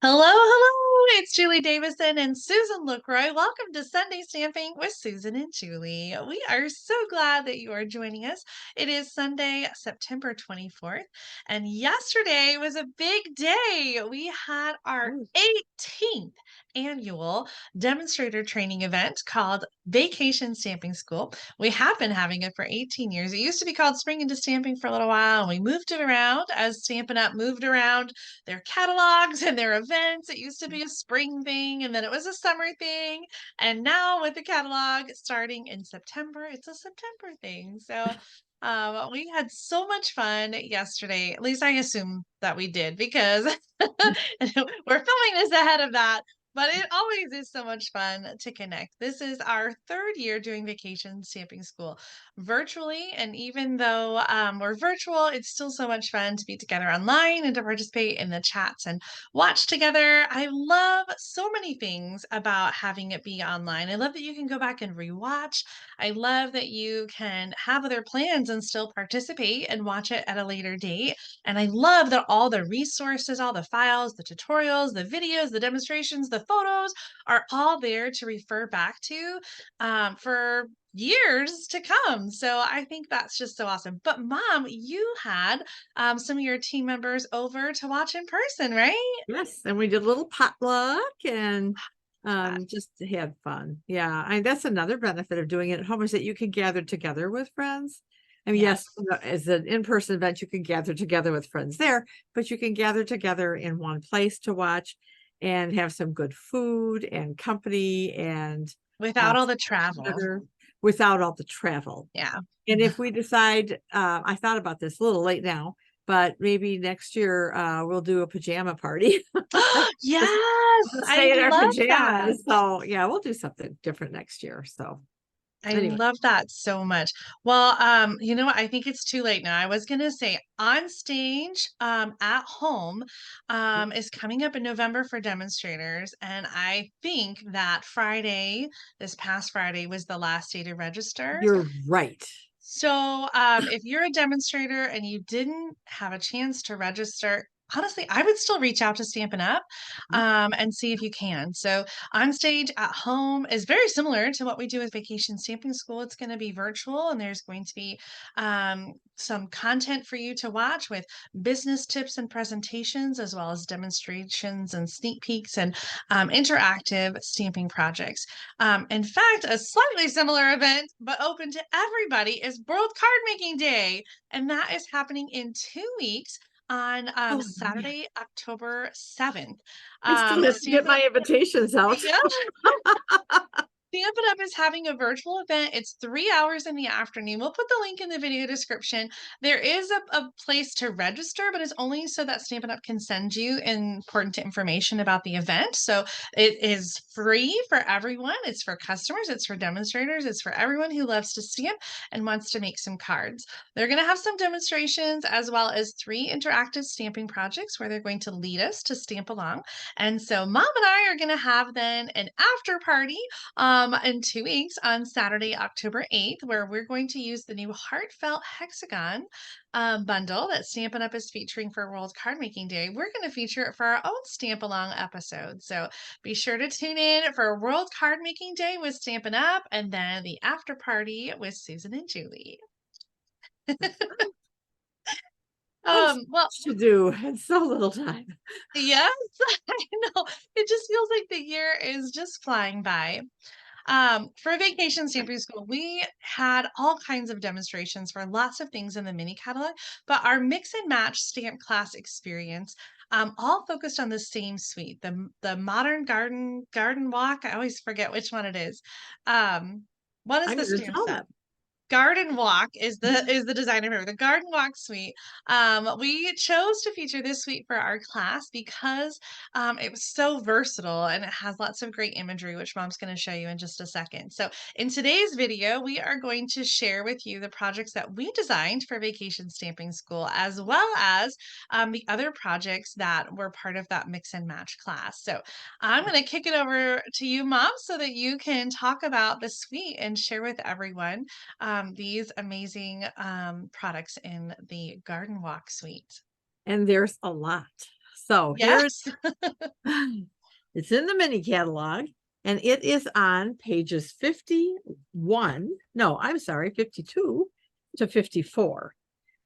Hello, hello. It's Julie Davison and Susan LaCroix. Welcome to Sunday Stamping with Susan and Julie. We are so glad that you are joining us. It is Sunday, September 24th, and yesterday was a big day. We had our 18th annual demonstrator training event called Vacation Stamping School. We have been having it for 18 years. It used to be called Spring into Stamping for a little while, and we moved it around as Stampin' Up moved around their catalogs and their events. It used to be a spring thing, and then it was a summer thing. And now with the catalog starting in September, it's a September thing. So we had so much fun yesterday. At least I assume that we did because we're filming this ahead of that. But it always is so much fun to connect. This is our third year doing Vacation Stamping School virtually. And even though we're virtual, it's still so much fun to be together online and to participate in the chats and watch together. I love so many things about having it be online. I love that you can go back and rewatch. I love that you can have other plans and still participate and watch it at a later date. And I love that all the resources, all the files, the tutorials, the videos, the demonstrations, the photos are all there to refer back to for years to come. So I think that's just so awesome. But Mom, you had some of your team members over to watch in person, right? Yes, and we did a little potluck and just had fun. Yeah, that's another benefit of doing it at home is that you can gather together with friends. I mean, yes, Yes. as an in-person event, you can gather together with friends there, but you can gather together in one place to watch and have some good food and company and Without all the support each travel. other without all the travel. Yeah. And if we decide, I thought about this a little late now, but maybe next year we'll do a pajama party. Yes, We'll I stay in our love that. pajamas. So yeah, we'll do something different next year. So I anyway, love that so much. Well, you know what? I think it's too late now. I was gonna say on stage, at home, is coming up in November for demonstrators, and I think that Friday, this past Friday, was the last day to register. you're right. So, if you're a demonstrator and you didn't have a chance to register, honestly, I would still reach out to Stampin' Up, and see if you can. So, on stage at home is very similar to what we do with Vacation Stamping School. It's going to be virtual, and there's going to be some content for you to watch with business tips and presentations, as well as demonstrations and sneak peeks and interactive stamping projects. In fact, a slightly similar event, but open to everybody, is World Card Making Day. And that is happening in 2 weeks on Oh yeah. Saturday, October 7th. I still have to get Stampin' Up! my invitations out. Yeah. Stampin' Up! Is having a virtual event. It's 3 hours in the afternoon. We'll put the link in the video description. There is a place to register, but it's only so that Stampin' Up! Can send you important information about the event. So it is free for everyone. It's for customers, it's for demonstrators, it's for everyone who loves to stamp and wants to make some cards. They're going to have some demonstrations as well as 3 interactive stamping projects where they're going to lead us to stamp along. And so Mom and I are going to have then an after party in 2 weeks on Saturday, October 8th, where we're going to use the new Heartfelt Hexagon bundle that Stampin' Up! Is featuring for World Card Making Day. We're going to feature it for our own Stamp Along episode. So be sure to tune in for World Card Making Day with Stampin' Up! And then the after party with Susan and Julie. Oh, Well, to do in so little time. yes, I know. It just feels like the year is just flying by. For Vacation Stamping School, we had all kinds of demonstrations for lots of things in the mini catalog, but our mix and match stamp class experience all focused on the same suite, the modern garden walk. I always forget which one it is. What is I'm the going to stamp tell set? them. Garden Walk is the designer here. The Garden Walk suite. We chose to feature this suite for our class because it was so versatile and it has lots of great imagery, which Mom's going to show you in just a second. So in today's video, we are going to share with you the projects that we designed for Vacation Stamping School, as well as the other projects that were part of that mix and match class. So I'm going to kick it over to you, Mom, so that you can talk about the suite and share with everyone these amazing products in the Garden Walk suite. And there's a lot. So here Yes. it's in the mini catalog, and it is on pages 51. No, I'm sorry, 52 to 54.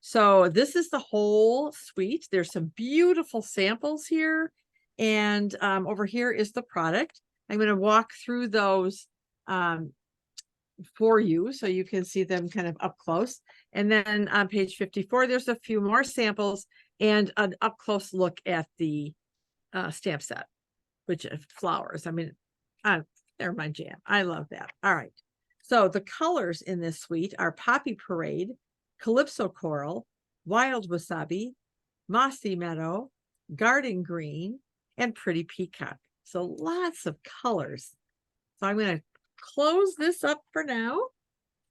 So this is the whole suite. There's some beautiful samples here. And over here is the product. I'm going to walk through those for you so you can see them kind of up close. And then on page 54, there's a few more samples and an up close look at the stamp set, which is flowers. I mean, they're my jam. I love that. All right. So the colors in this suite are Poppy Parade, Calypso Coral, Wild Wasabi, Mossy Meadow, Garden Green, and Pretty Peacock. So lots of colors. So I'm going to close this up for now,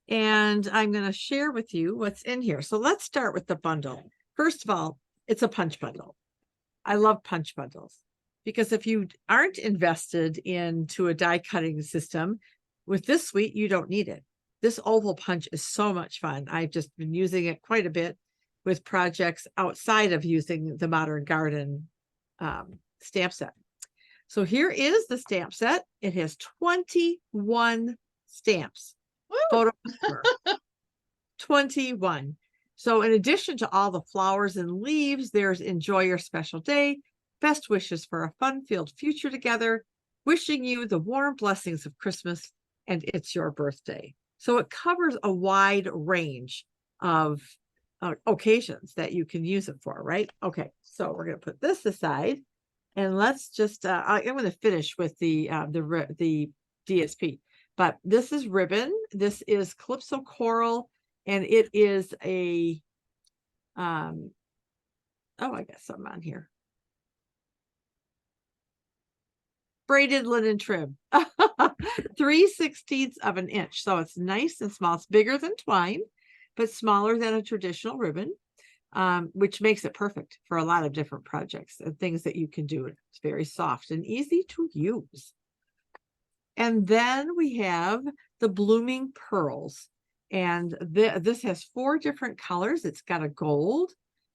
and I'm going to share with you what's in here. So let's start with the bundle. First of all, it's a punch bundle. I love punch bundles because if you aren't invested into a die cutting system, with this suite, you don't need it. This oval punch is so much fun. I've just been using it quite a bit with projects outside of using the Modern Garden stamp set. So here is the stamp set. It has 21 stamps. Photo 21. So in addition to all the flowers and leaves, there's Enjoy Your Special Day, Best Wishes for a Fun-Filled Future Together, Wishing You the Warm Blessings of Christmas, and It's Your Birthday. So it covers a wide range of occasions that you can use it for, right? Okay, so we're going to put this aside, and let's just, I'm going to finish with the DSP. But this is ribbon. This is Calypso Coral, and it is a, oh, I got something on here. Braided linen trim, 3/16 of an inch. So it's nice and small. It's bigger than twine, but smaller than a traditional ribbon, which makes it perfect for a lot of different projects and things that you can do. It's very soft and easy to use. And then we have the Blooming Pearls. And this has 4 different colors. It's got a gold.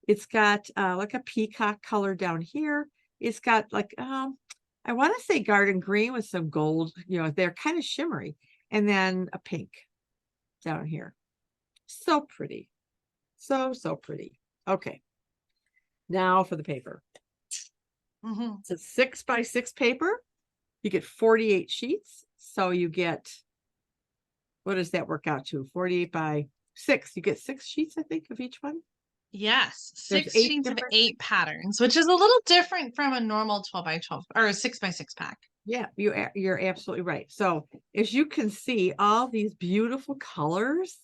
It's got like a peacock color down here. It's got like, I want to say garden green with some gold. You know, they're kind of shimmery. And then a pink down here. So pretty. So pretty. Okay. Now for the paper. It's a 6x6 paper. You get 48 sheets. So you get, what does that work out to? 48 by 6. You get 6 sheets, I think, of each one. Yes, There's 6 8 sheets of different 8 patterns, which is a little different from a normal 12 by 12 or a 6 by 6 pack. Yeah, you're absolutely right. So as you can see, all these beautiful colors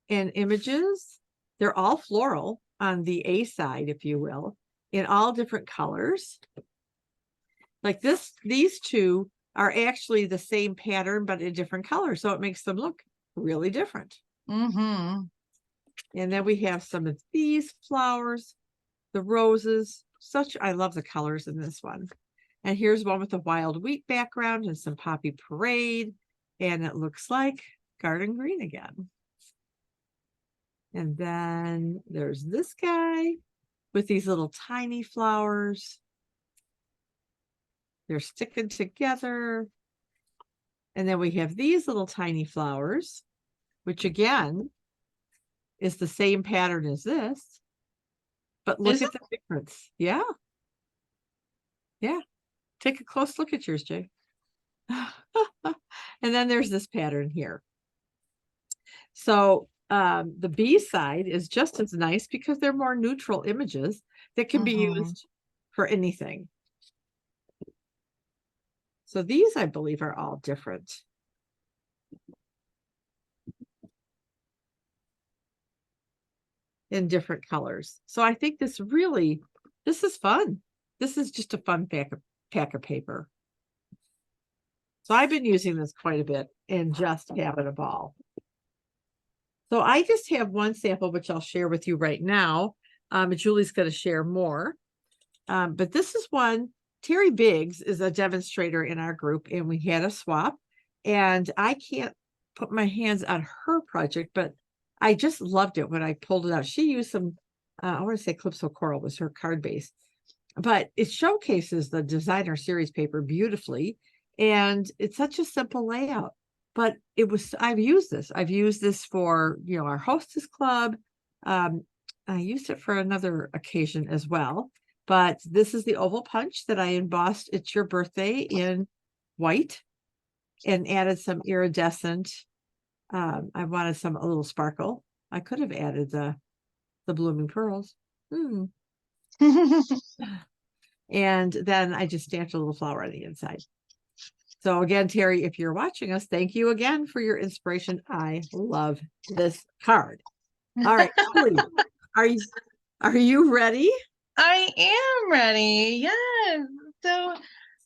and images, they're all floral on the A side, if you will, in all different colors. Like this, these two are actually the same pattern, but in different colors. So it makes them look really different. And then we have some of these flowers, the roses. I love the colors in this one. And here's one with a wild wheat background and some Poppy Parade. And it looks like garden green again. And then there's this guy with these little tiny flowers. They're sticking together. And then we have these little tiny flowers, which again is the same pattern as this. But look at the difference. Yeah. Yeah. Take a close look at yours, Jay. And then there's this pattern here. So the B side is just as nice because they're more neutral images that can be used for anything. So these, I believe, are all different. In different colors. So I think this is fun. This is just a fun pack of paper. So I've been using this quite a bit and just having a ball. So I just have one sample, which I'll share with you right now. Julie's going to share more. But this is one. Terry Biggs is a demonstrator in our group, and we had a swap. And I can't put my hands on her project, but I just loved it when I pulled it out. She used some, I want to say Calypso Coral was her card base. but it showcases the designer series paper beautifully. And it's such a simple layout. But I've used this for, our hostess club. Um, I used it for another occasion as well. But this is the oval punch that I embossed It's Your Birthday in white and added some iridescent. I wanted a little sparkle. I could have added the blooming pearls. And then I just stamped a little flower on the inside. So again, Terry, if you're watching us, thank you again for your inspiration. I love this card. All right, Julie, are you ready? I am ready. Yes. So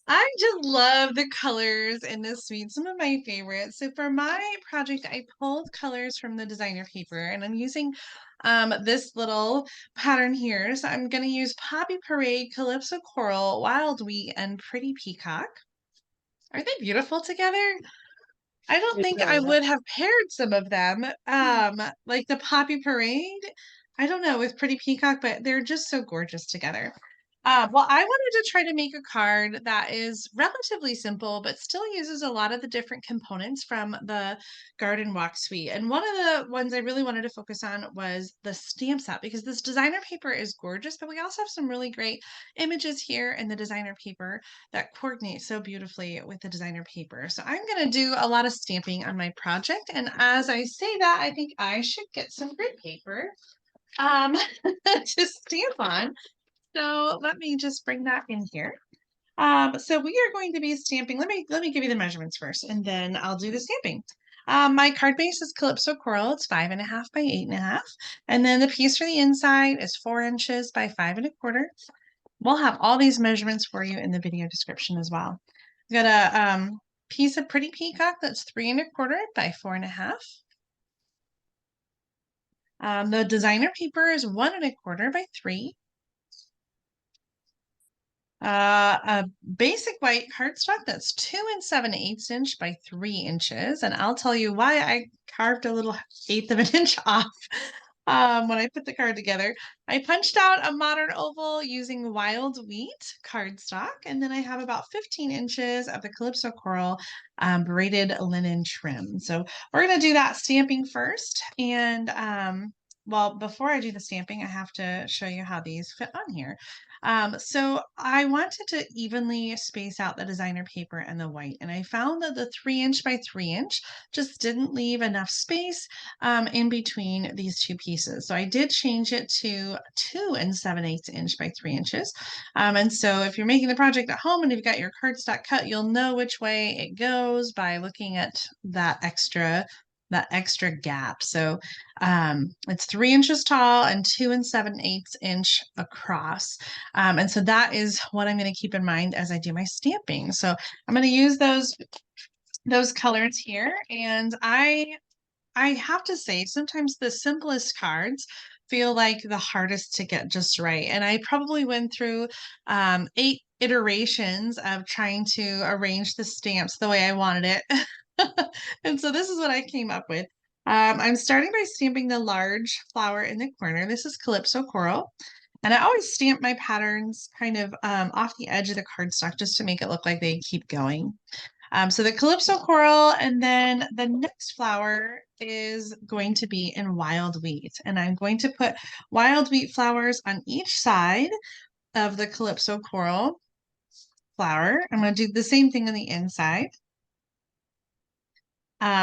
I just love the colors in this suite, some of my favorites. So for my project, I pulled colors from the designer paper and I'm using this little pattern here. So I'm going to use Poppy Parade, Calypso Coral, Wild Wheat, and Pretty Peacock. Are they beautiful together? I don't They think I really are. would have paired some of them, like the Poppy Parade. I don't know, with Pretty Peacock, but they're just so gorgeous together. Well, I wanted to try to make a card that is relatively simple, but still uses a lot of the different components from the Garden Walk Suite. And one of the ones I really wanted to focus on was the stamp set because this designer paper is gorgeous, but we also have some really great images here in the designer paper that coordinate so beautifully with the designer paper. So I'm going to do a lot of stamping on my project. And as I say that, I think I should get some grid paper um, to stamp on. So let me just bring that in here. So we are going to be stamping. Let me give you the measurements first, and then I'll do the stamping. My card base is Calypso Coral. It's 5.5 by 8.5. And then the piece for the inside is 4 inches by 5 1/4. We'll have all these measurements for you in the video description as well. We've got a piece of Pretty Peacock that's 3 1/4 by 4.5. The designer paper is 1 1/4 by 3. A basic white cardstock that's 2 7/8 inch by 3 inches. And I'll tell you why I carved a little 1/8 of an inch off when I put the card together. I punched out a modern oval using Wild Wheat cardstock. And then I have about 15 inches of the Calypso Coral braided linen trim. So we're going to do that stamping first. And well, before I do the stamping, I have to show you how these fit on here. So I wanted to evenly space out the designer paper and the white, and I found that the 3 inch by 3 inch just didn't leave enough space in between these two pieces. So I did change it to 2 7/8 inch by 3 inches. And so if you're making the project at home and you've got your cardstock cut, you'll know which way it goes by looking at that extra gap. So it's 3 inches tall and 2 7/8 inch across. And so that is what I'm going to keep in mind as I do my stamping. So I'm going to use those colors here. And I have to say, sometimes the simplest cards feel like the hardest to get just right. And I probably went through 8 iterations of trying to arrange the stamps the way I wanted it. And so this is what I came up with. I'm starting by stamping the large flower in the corner. This is Calypso Coral. And I always stamp my patterns kind of off the edge of the cardstock just to make it look like they keep going. So the Calypso Coral, and then the next flower is going to be in Wild Wheat. And I'm going to put Wild Wheat flowers on each side of the Calypso Coral flower. I'm going to do the same thing on the inside.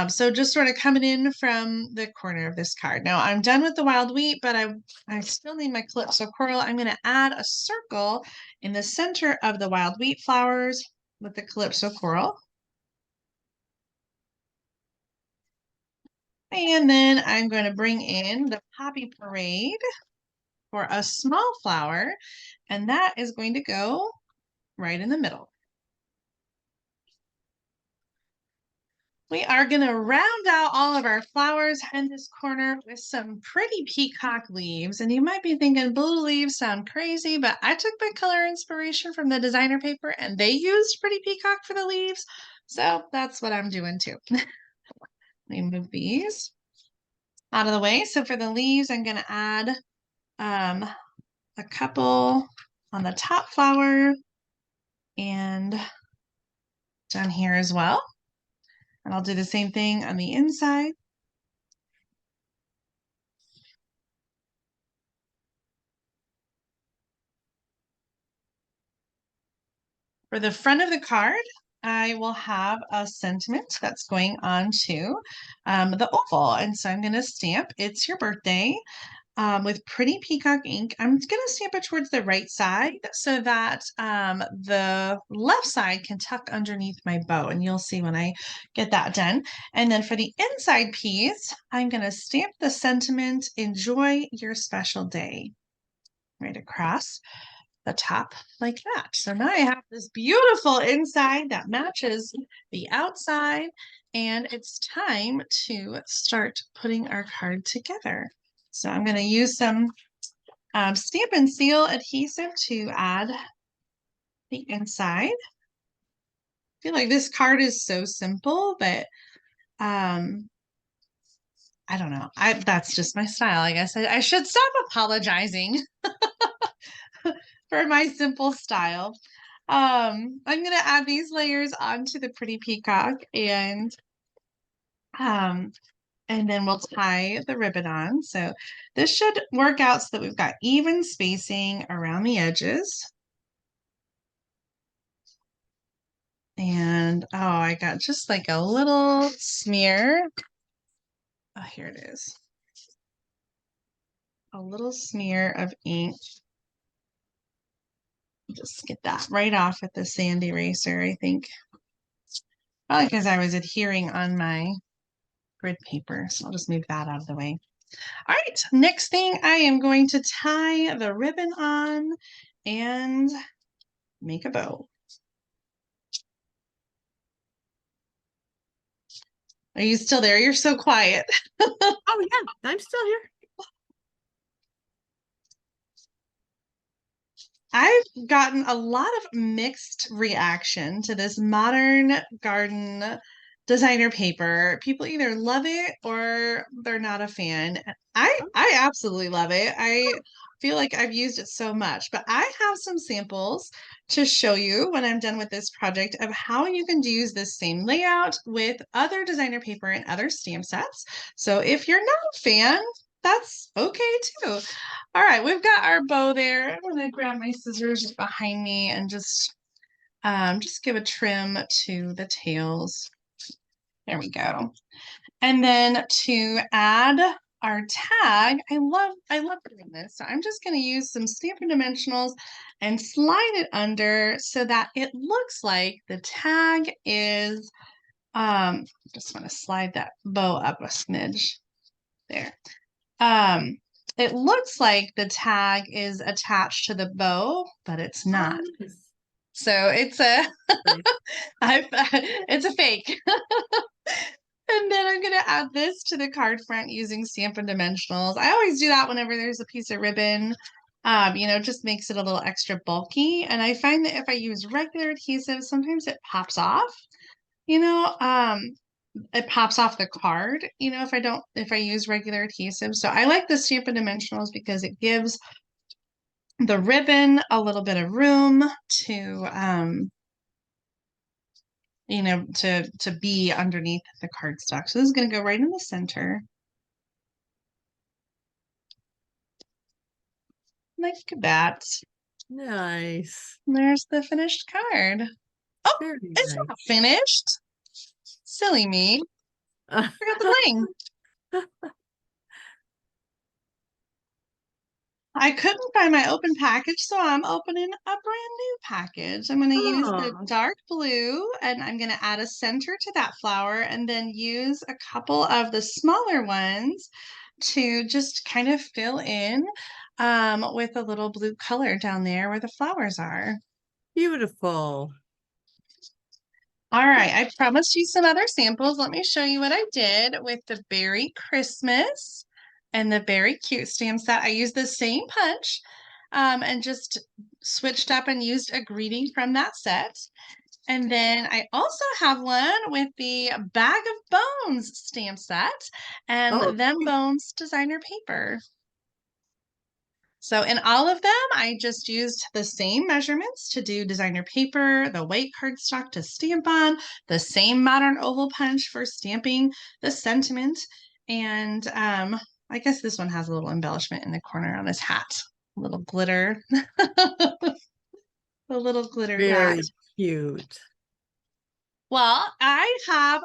So just sort of coming in from the corner of this card. Now I'm done with the Wild Wheat, but I still need my Calypso Coral. I'm going to add a circle in the center of the Wild Wheat flowers with the Calypso Coral. And then I'm going to bring in the Poppy Parade for a small flower, and that is going to go right in the middle. We are going to round out all of our flowers in this corner with some pretty peacock leaves. And you might be thinking blue leaves sound crazy, but I took my color inspiration from the designer paper and they used pretty peacock for the leaves. So that's what I'm doing too. Let me move these out of the way. So for the leaves, I'm going to add a couple on the top flower and down here as well. And I'll do the same thing on the inside. For the front of the card, I will have a sentiment that's going on to the oval. And so I'm going to stamp "It's Your Birthday" with pretty Peacock ink. I'm going to stamp it towards the right side so that the left side can tuck underneath my bow. And you'll see when I get that done. And then for the inside piece, I'm going to stamp the sentiment "Enjoy Your Special Day" right across the top like that. So now I have this beautiful inside that matches the outside, and it's time to start putting our card together. So I'm going to use some Stamp and Seal adhesive to add the inside. I feel like this card is so simple, but I don't know. That's just my style. I guess I should stop apologizing for my simple style. I'm gonna add these layers onto the pretty peacock um, and then we'll tie the ribbon on. So this should work out so that we've got even spacing around the edges. And oh, I got just like a little smear. Oh, here it is. A little smear of ink. Just get that right off with the sand eraser, I think. Probably because I was adhering on my grid paper. So I'll just move that out of the way. All right, next thing I am going to tie the ribbon on and make a bow. Are you still there? You're so quiet. Oh yeah, I'm still here. I've gotten a lot of mixed reaction to this modern garden designer paper. People either love it or they're not a fan. I absolutely love it. I feel like I've used it so much, but I have some samples to show you when I'm done with this project of how you can use this same layout with other designer paper and other stamp sets. So if you're not a fan, that's okay too. All right, we've got our bow there. I'm gonna grab my scissors behind me and just give a trim to the tails. There we go. And then to add our tag, I love doing this. So I'm just gonna use some Stampin' Dimensionals and slide it under so that it looks like the tag is just want to slide that bow up a smidge there. It looks like the tag is attached to the bow, but it's not. Oh, nice. So it's a it's a fake. And then I'm gonna add this to the card front using Stampin' Dimensionals. I always do that whenever there's a piece of ribbon. It just makes it a little extra bulky. And I find that if I use regular adhesive, sometimes it pops off. You know, it pops off the card, if I use regular adhesive. So I like the Stampin' Dimensionals because it gives the ribbon a little bit of room to to be underneath the cardstock. So this is going to go right in the center. Like that. Nice. And there's the finished card. Oh, Very it's nice. not finished. Silly me. Forgot the bling. I couldn't find my open package, so I'm opening a brand new package. I'm going to use the Oh, dark blue, and I'm going to add a center to that flower, and then use a couple of the smaller ones to just kind of fill in with a little blue color down there where the flowers are. beautiful. All right, I promised you some other samples. Let me show you what I did with the Berry Christmas and the Berry Cute stamp set. I used the same punch and just switched up and used a greeting from that set. And then I also have one with the Bag of Bones stamp set Oh, and Them Bones designer paper. So in all of them, I just used the same measurements to do designer paper, the white cardstock to stamp on, the same modern oval punch for stamping the sentiment. And I guess this one has a little embellishment in the corner on his hat, a little glitter, a little glitter hat. Very cute. Well, I have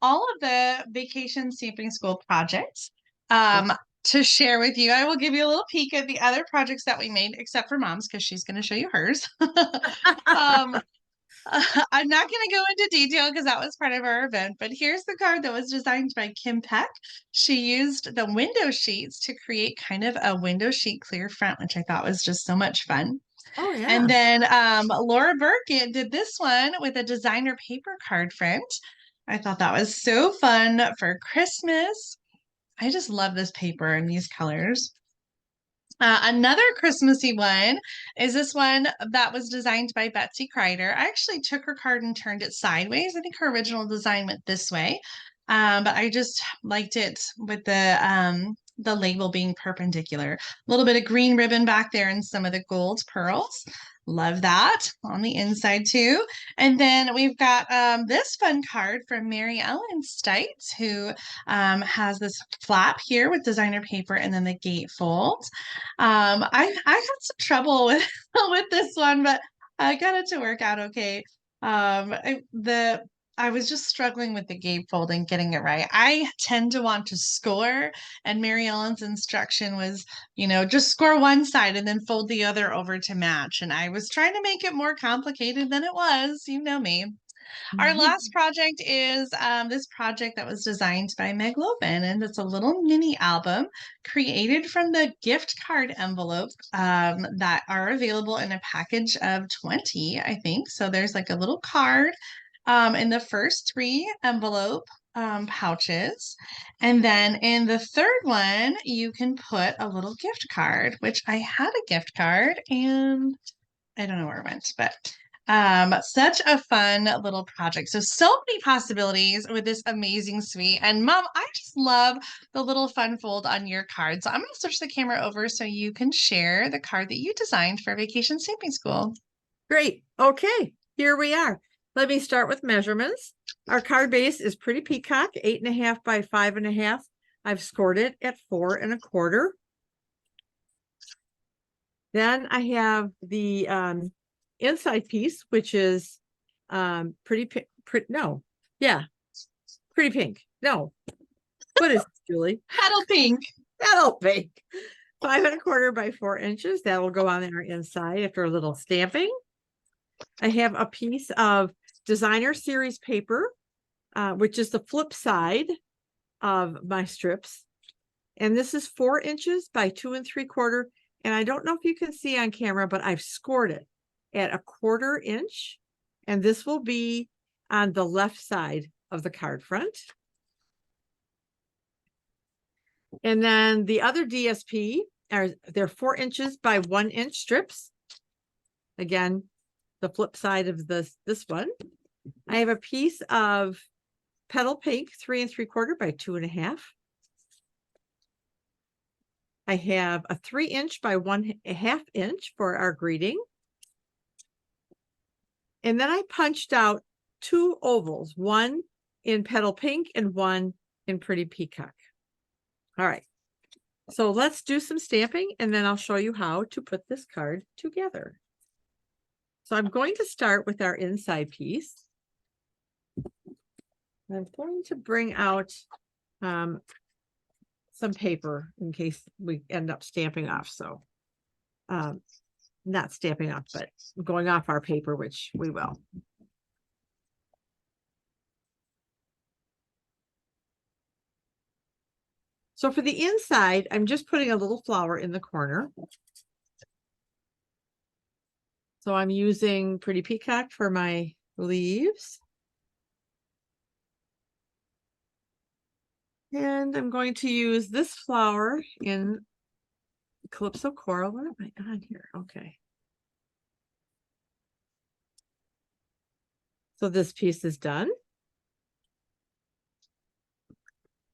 all of the vacation stamping school projects Oh. to share with you. I will give you a little peek at the other projects that we made, except for Mom's, because she's going to show you hers. um, I'm not going to go into detail because that was part of our event, but here's the card that was designed by Kim Peck. She used the window sheets to create kind of a window sheet clear front, which I thought was just so much fun. Oh yeah. And then Laura Burkett did this one with a designer paper card front. I thought that was so fun for Christmas. I just love this paper and these colors. Another Christmassy one is this one that was designed by Betsy Kreider. I actually took her card and turned it sideways. I think her original design went this way, but I just liked it with the label being perpendicular. A little bit of green ribbon back there and some of the gold pearls. Love that on the inside too. And then we've got this fun card from Mary Ellen Stites, who has this flap here with designer paper and then the gatefold. I had some trouble with with this one, but I got it to work out okay. I was just struggling with the gatefold and getting it right. I tend to want to score, and Mary Ellen's instruction was, just score one side and then fold the other over to match. And I was trying to make it more complicated than it was. You know me. Our last project is this project that was designed by Meg Lopin, and it's a little mini album created from the gift card envelope that are available in a package of 20, I think. So there's like a little card in the first three envelope pouches. And then in the third one, you can put a little gift card, which I had a gift card and I don't know where it went, but such a fun little project. So many possibilities with this amazing suite. And Mom, I just love the little fun fold on your card. So I'm going to switch the camera over so you can share the card that you designed for Vacation Stamping School. Great. Okay, here we are. Let me start with measurements. Our card base is Pretty Peacock, 8.5 by 5.5. I've scored it at 4 1/4. Then I have the inside piece, which is pretty pink. Pretty pink. No, what is this, Julie? Petal pink. Petal pink. 5 1/4 by 4 inches. That will go on our inside after a little stamping. I have a piece of designer series paper, which is the flip side of my strips. And this is 4 inches by 2 3/4. And I don't know if you can see on camera, but I've scored it at 1/4 inch. And this will be on the left side of the card front. And then the other DSP they're 4 inches by 1 inch strips. Again, the flip side of this one. I have a piece of petal pink, 3 3/4 by 2 1/2. I have a 3 inch by 1/2 inch for our greeting. And then I punched out 2 ovals, one in petal pink and one in Pretty Peacock. All right. So let's do some stamping and then I'll show you how to put this card together. So I'm going to start with our inside piece. I'm going to bring out some paper in case we end up stamping off. So not stamping off, but going off our paper, which we will. So for the inside, I'm just putting a little flower in the corner. So I'm using Pretty Peacock for my leaves. And I'm going to use this flower in Calypso Coral. What am I on here? Okay. So this piece is done.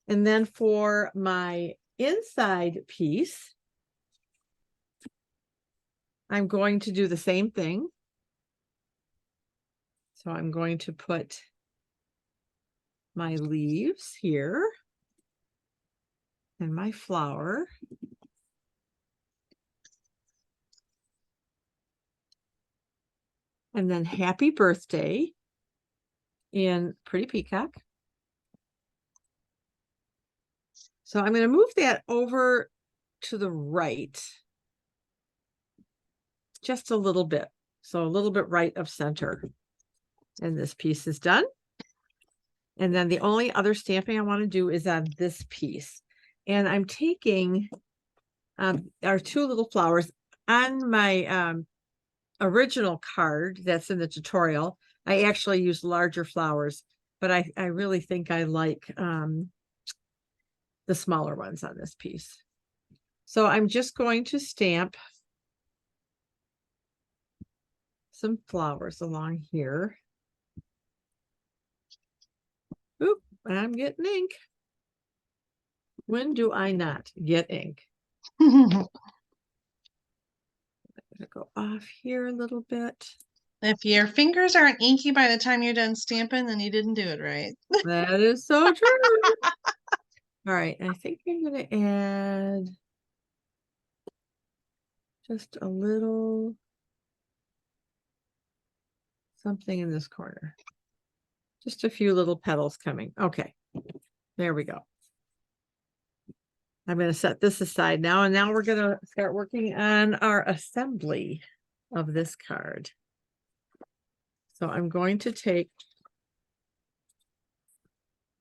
And then for my inside piece, I'm going to do the same thing. So I'm going to put my leaves here and my flower. And then happy birthday in Pretty Peacock. So I'm going to move that over to the right just a little bit. So a little bit right of center. And this piece is done. And then the only other stamping I want to do is on this piece. And I'm taking our two little flowers on my original card that's in the tutorial. I actually use larger flowers, but I really think I like the smaller ones on this piece. So I'm just going to stamp some flowers along here. Oop, I'm getting ink. When do I not get ink? I'm gonna go off here a little bit. If your fingers aren't inky by the time you're done stamping, then you didn't do it right. That is so true. All right, I think I'm going to add just a little something in this corner. Just a few little petals coming. Okay, there we go. I'm going to set this aside now, and now we're going to start working on our assembly of this card. So I'm going to take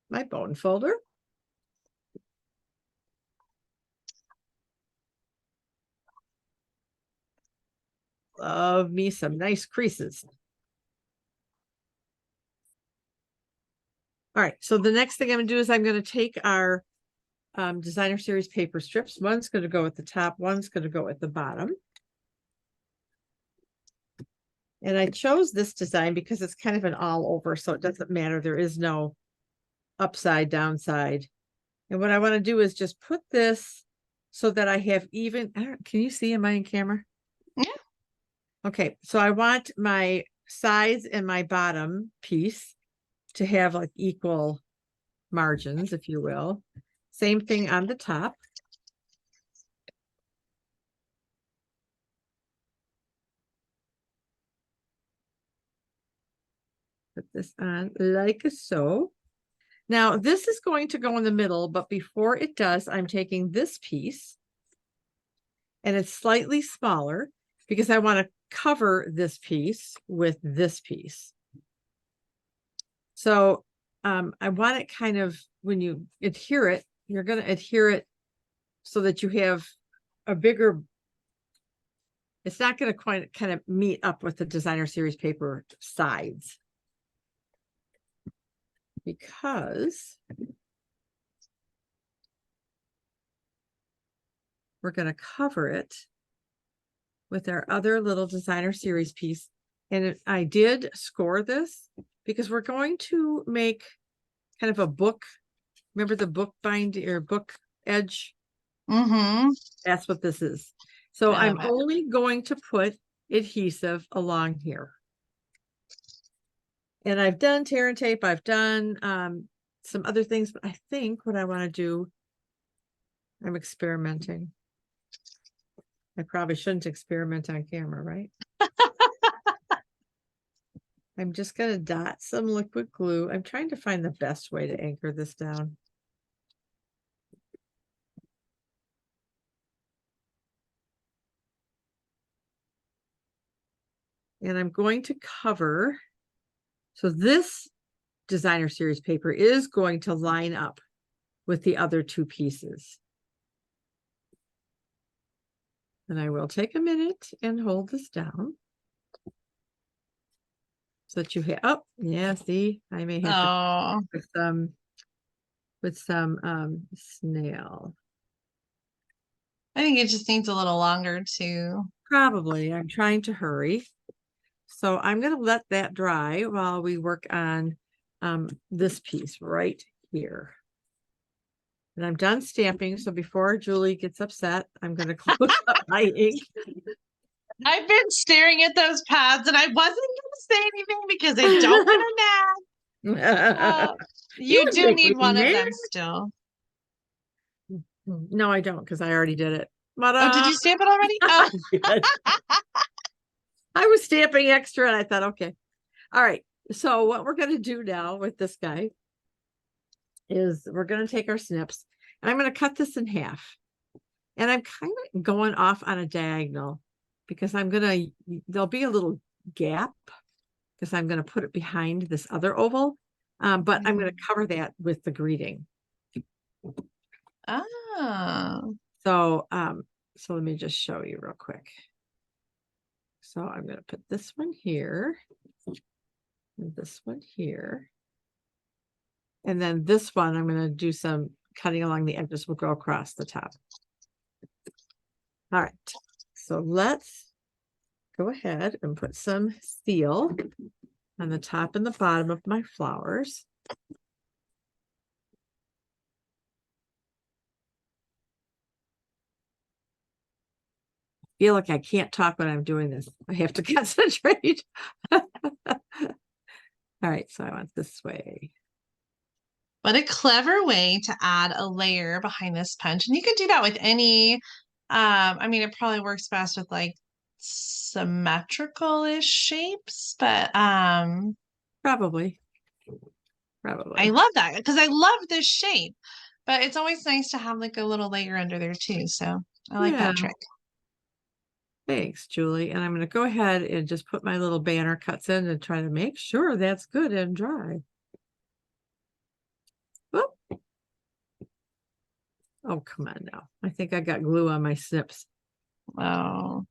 my bone folder. Love me some nice creases. All right, so the next thing I'm going to do is I'm going to take our designer series paper strips. One's going to go at the top, one's going to go at the bottom. And I chose this design because it's kind of an all over, so it doesn't matter. There is no upside, downside. And what I want to do is just put this so that I have even, can you see, am I in camera? Yeah. Okay, so I want my sides and my bottom piece to have like equal margins, if you will. Same thing on the top. Put this on like so. Now this is going to go in the middle, but before it does, I'm taking this piece and it's slightly smaller because I want to cover this piece with this piece. So I want it kind of, when you adhere it, you're going to adhere it so that you have a bigger, it's not going to quite kind of meet up with the designer series paper sides. Because we're going to cover it with our other little designer series piece. And I did score this because we're going to make kind of a book. Remember the book bind or book edge? Mm-hmm. That's what this is. So I'm only going to put adhesive along here. And I've done tear and tape. I've done some other things, but I think what I want to do, I'm experimenting. I probably shouldn't experiment on camera, right? I'm just going to dot some liquid glue. I'm trying to find the best way to anchor this down. And I'm going to cover. So this designer series paper is going to line up with the other two pieces. And I will take a minute and hold this down. So that you have, oh, yeah, see, I may have to with some snail. I think it just needs a little longer too. Probably. I'm trying to hurry. So I'm going to let that dry while we work on this piece right here. And I'm done stamping. So before Julie gets upset, I'm going to close up my ink. I've been staring at those pads and I wasn't going to say anything because I don't want to nag. You You would do make need me one of mad. them still. No, I don't, because I already did it. But Oh, did you stamp it already? Oh. I was stamping extra and I thought, okay. All right. So what we're going to do now with this guy is we're going to take our snips and I'm going to cut this in half. And I'm kind of going off on a diagonal because there'll be a little gap because I'm going to put it behind this other oval. But I'm going to cover that with the greeting. Oh. So let me just show you real quick. So I'm going to put this one here and this one here. And then this one, I'm going to do some cutting along the edges. We'll go across the top. All right. So let's go ahead and put some steel on the top and the bottom of my flowers. I feel like I can't talk when I'm doing this. I have to concentrate. All right, so I want this way. What a clever way to add a layer behind this punch. And you could do that with any, I mean, it probably works best with like symmetrical-ish shapes, but Probably. I love that because I love this shape, but it's always nice to have like a little layer under there too. So I like Yeah. that trick. Thanks, Julie. And I'm going to go ahead and just put my little banner cuts in and try to make sure that's good and dry. Whoop. Oh, come on now. I think I got glue on my snips. Oh.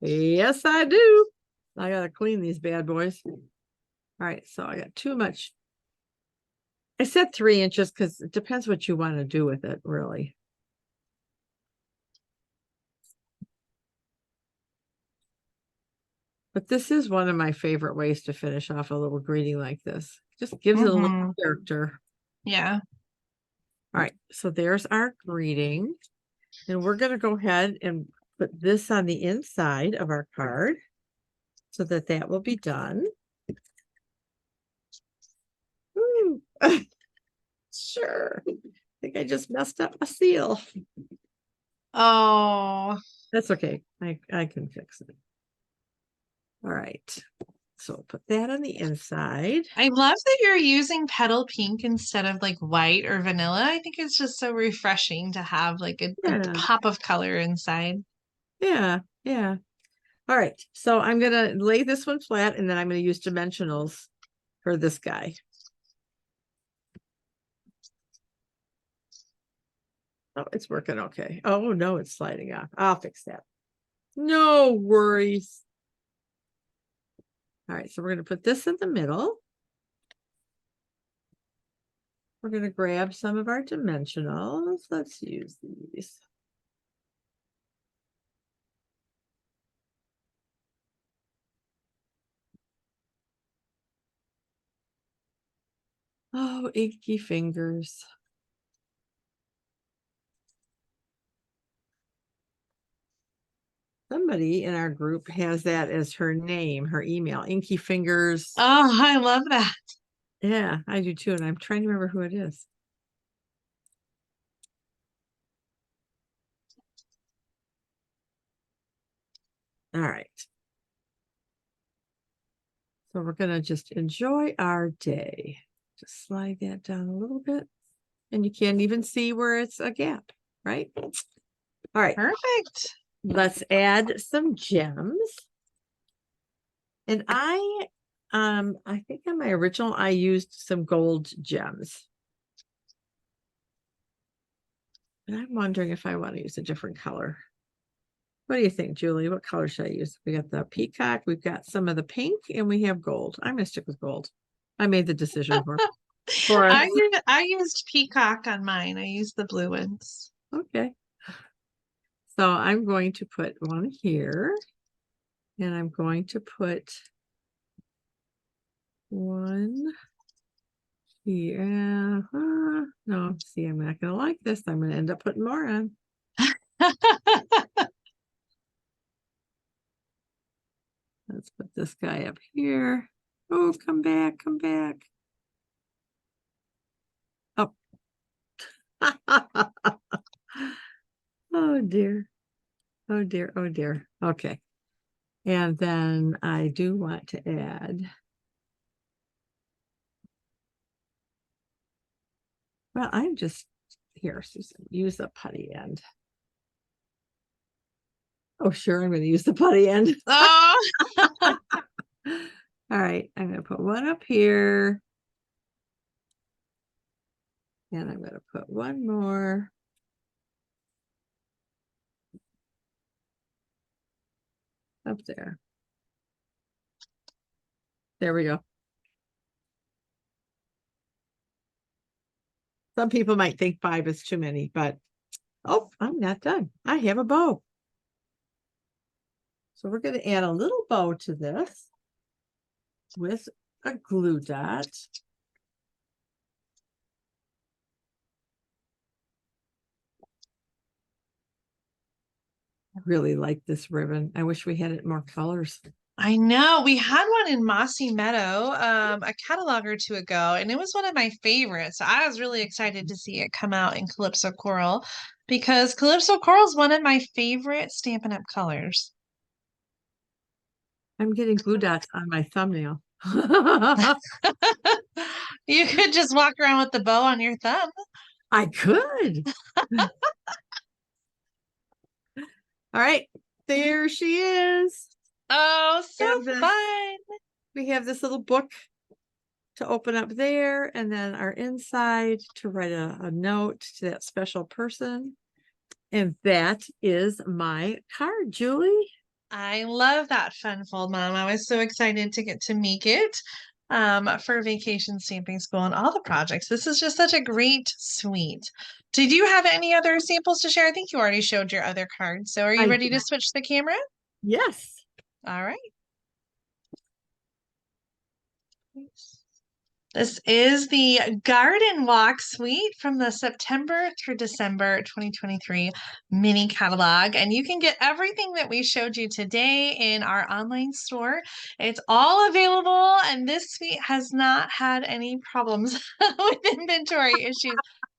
Yes, I do. I got to clean these bad boys. All right, so I got too much. I said 3 inches because it depends what you want to do with it, really. But this is one of my favorite ways to finish off a little greeting like this. Just gives it a little character. Yeah. All right, so there's our greeting. And we're going to go ahead and put this on the inside of our card so that will be done. Ooh. Sure. I think I just messed up my seal. Oh. That's okay. I can fix it. All right. So put that on the inside. I love that you're using petal pink instead of like white or vanilla. I think it's just so refreshing to have like a pop of color inside. Yeah. Yeah. All right. So I'm going to lay this one flat and then I'm going to use dimensionals for this guy. Oh, it's working okay. Oh, no, it's sliding off. I'll fix that. No worries. All right, so we're going to put this in the middle. We're going to grab some of our dimensionals. Let's use these. Oh, achy fingers. Somebody in our group has that as her name, her email, Inky Fingers. Oh, I love that. Yeah, I do too. And I'm trying to remember who it is. All right. So we're going to just enjoy our day. Just slide that down a little bit. And you can't even see where it's a gap, right? All right. Perfect. Let's add some gems. And I think on my original, I used some gold gems. And I'm wondering if I want to use a different color. What do you think, Julie? What color should I use? We got the peacock, we've got some of the pink, and we have gold. I'm going to stick with gold. I made the decision for us. I used Peacock on mine. I used the blue ones. Okay. So I'm going to put one here. And I'm going to put one Yeah. No, see, I'm not going to like this. I'm going to end up putting more on. Let's put this guy up here. Oh, come back, come back. Oh. Oh dear. Oh dear. Oh dear. Okay. And then I do want to add. Well, I'm just here, Susan. Use the putty end. Oh, sure. I'm going to use the putty end. Oh, All right. I'm going to put one up here. And I'm going to put one more. Up there. There we go. Some people might think 5 is too many, but oh, I'm not done. I have a bow. So we're going to add a little bow to this with a glue dot. I really like this ribbon. I wish we had it more colors. I know. We had one in Mossy Meadow, a catalog or two ago, and it was one of my favorites. So I was really excited to see it come out in Calypso Coral because Calypso Coral is one of my favorite Stampin' Up! Colors. I'm getting glue dots on my thumbnail. You could just walk around with the bow on your thumb. I could. All right, there she is. Oh, so And then fun. we have this little book to open up there, and then our inside to write a note to that special person. And that is my card, Julie. I love that fun fold, Mom. I was so excited to get to make it for vacation stamping school and all the projects. This is just such a great suite. Did you have any other samples to share? I think you already showed your other cards. So are you I ready to did. switch the camera? Yes. All right. This is the Garden Walk Suite from the September through December 2023 mini catalog. And you can get everything that we showed you today in our online store. It's all available, and this suite has not had any problems with inventory issues.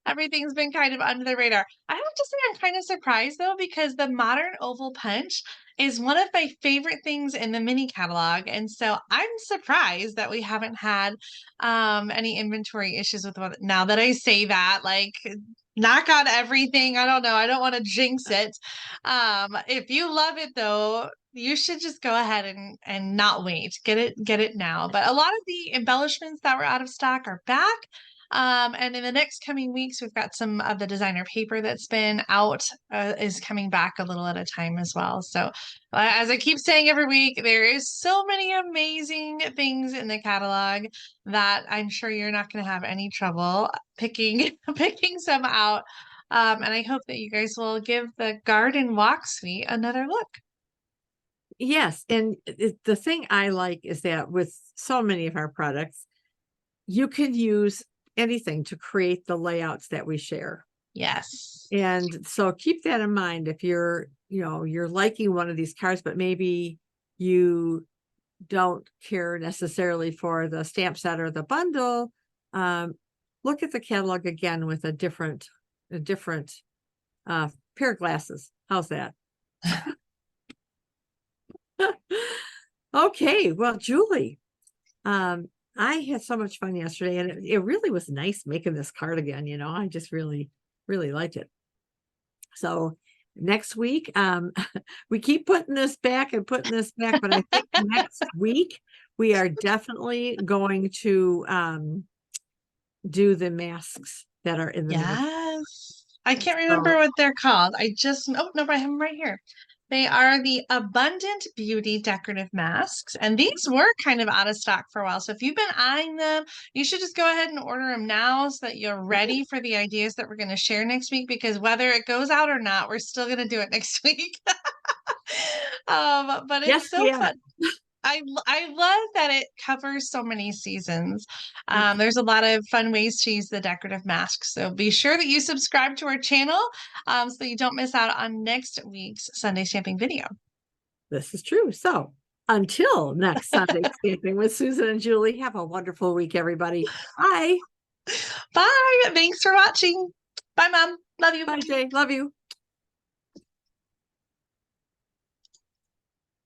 Everything's been kind of under the radar. I have to say, I'm kind of surprised though, because the modern oval punch is one of my favorite things in the mini catalog. And so I'm surprised that we haven't had any inventory issues with one. Now that I say that, like, knock on everything. I don't know. I don't want to jinx it. If you love it though, you should just go ahead and not wait. Get it now. But a lot of the embellishments that were out of stock are back. And in the next coming weeks, we've got some of the designer paper that's been out is coming back a little at a time as well. So, as I keep saying every week, there is so many amazing things in the catalog that I'm sure you're not going to have any trouble picking picking some out. And I hope that you guys will give the Garden Walk Suite another look. Yes. And the thing I like is that with so many of our products, you can use anything to create the layouts that we share. Yes. And so keep that in mind if you're, you're liking one of these cards, but maybe you don't care necessarily for the stamp set or the bundle. Look at the catalog again with a different pair of glasses. How's that? Okay, well, Julie, I had so much fun yesterday, and it really was nice making this card again. I just really liked it. So next week, we keep putting this back, but I think next week we are definitely going to do the masks that are in the mini. Yes. I can't remember what they're called. Oh no, I have them right here. They are the Abundant Beauty decorative masks, and these were kind of out of stock for a while. So if you've been eyeing them, you should just go ahead and order them now so that you're ready for the ideas that we're going to share next week, because whether it goes out or not, we're still going to do it next week. But it's Yes, so we are. fun. I love that it covers so many seasons. Me too. There's a lot of fun ways to use the decorative mask. So be sure that you subscribe to our channel so you don't miss out on next week's Sunday stamping video. This is true. So until next Sunday Stamping with Susan and Julie, have a wonderful week, everybody. Bye. Bye. Thanks for watching. Bye, Mom. Love you. Bye, Jay. Love you.